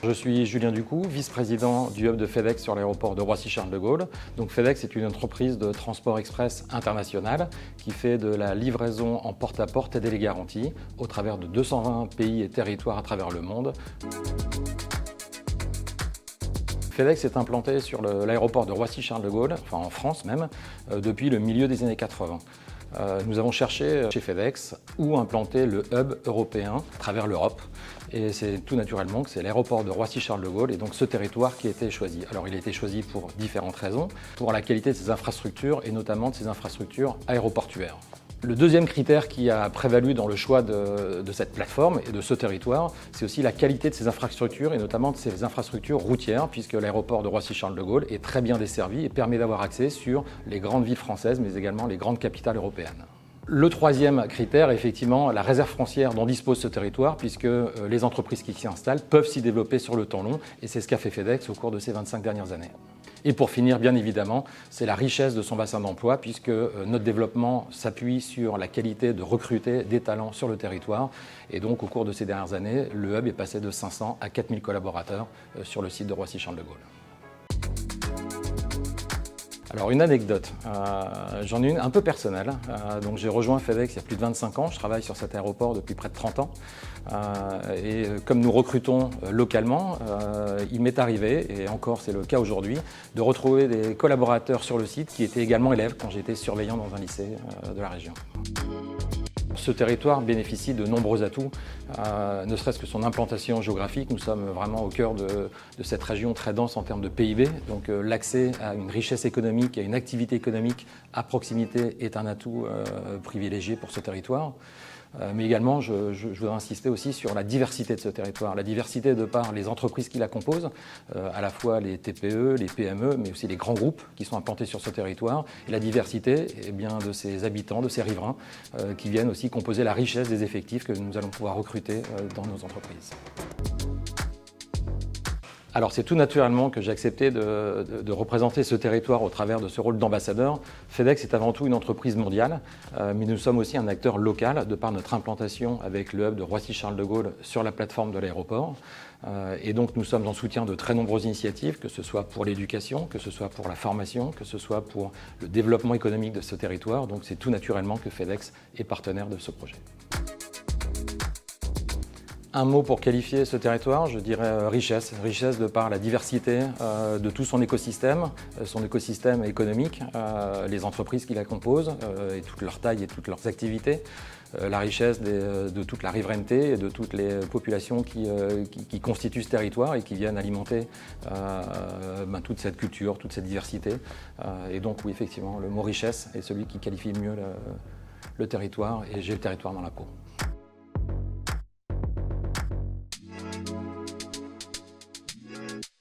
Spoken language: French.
Je suis Julien Ducou, vice-président du hub de FedEx sur l'aéroport de Roissy-Charles de Gaulle. Donc FedEx est une entreprise de transport express international qui fait de la livraison en porte-à-porte et délai garanti au travers de 220 pays et territoires à travers le monde. FedEx est implanté sur l'aéroport de Roissy-Charles de Gaulle, enfin en France même, depuis le milieu des années 80. Nous avons cherché chez FedEx où implanter le hub européen à travers l'Europe. Et c'est tout naturellement que c'est l'aéroport de Roissy-Charles de Gaulle et donc ce territoire qui a été choisi. Alors il a été choisi pour différentes raisons, pour la qualité de ses infrastructures et notamment de ses infrastructures aéroportuaires. Le deuxième critère qui a prévalu dans le choix de cette plateforme et de ce territoire, c'est aussi la qualité de ses infrastructures et notamment de ses infrastructures routières, puisque l'aéroport de Roissy-Charles de Gaulle est très bien desservi et permet d'avoir accès sur les grandes villes françaises, mais également les grandes capitales européennes. Le troisième critère est effectivement la réserve foncière dont dispose ce territoire, puisque les entreprises qui s'y installent peuvent s'y développer sur le temps long, et c'est ce qu'a fait FedEx au cours de ces 25 dernières années. Et pour finir, bien évidemment, c'est la richesse de son bassin d'emploi, puisque notre développement s'appuie sur la qualité de recruter des talents sur le territoire. Et donc, au cours de ces dernières années, le hub est passé de 500 à 4000 collaborateurs sur le site de Roissy-Charles de Gaulle. Alors une anecdote, j'en ai une un peu personnelle. Donc j'ai rejoint FedEx il y a plus de 25 ans, je travaille sur cet aéroport depuis près de 30 ans. Et comme nous recrutons localement, il m'est arrivé, et encore c'est le cas aujourd'hui, de retrouver des collaborateurs sur le site qui étaient également élèves quand j'étais surveillant dans un lycée de la région. Ce territoire bénéficie de nombreux atouts, ne serait-ce que son implantation géographique. Nous sommes vraiment au cœur de cette région très dense en termes de PIB. Donc l'accès à une richesse économique, à une activité économique à proximité est un atout privilégié pour ce territoire. Mais également, je voudrais insister aussi sur la diversité de ce territoire. La diversité de par les entreprises qui la composent, à la fois les TPE, les PME, mais aussi les grands groupes qui sont implantés sur ce territoire. Et la diversité bien, de ses habitants, de ses riverains, qui viennent aussi composer la richesse des effectifs que nous allons pouvoir recruter dans nos entreprises. Alors c'est tout naturellement que j'ai accepté de représenter ce territoire au travers de ce rôle d'ambassadeur. FedEx est avant tout une entreprise mondiale, mais nous sommes aussi un acteur local de par notre implantation avec le hub de Roissy-Charles de Gaulle sur la plateforme de l'aéroport. Et donc nous sommes en soutien de très nombreuses initiatives, que ce soit pour l'éducation, que ce soit pour la formation, que ce soit pour le développement économique de ce territoire. Donc c'est tout naturellement que FedEx est partenaire de ce projet. Un mot pour qualifier ce territoire, je dirais richesse. Richesse de par la diversité de tout son écosystème économique, les entreprises qui la composent et toute leur taille et toutes leurs activités, la richesse de toute la riverainneté et de toutes les populations qui constituent ce territoire et qui viennent alimenter toute cette culture, toute cette diversité. Et donc oui, effectivement, le mot richesse est celui qui qualifie mieux le territoire et j'ai le territoire dans la peau.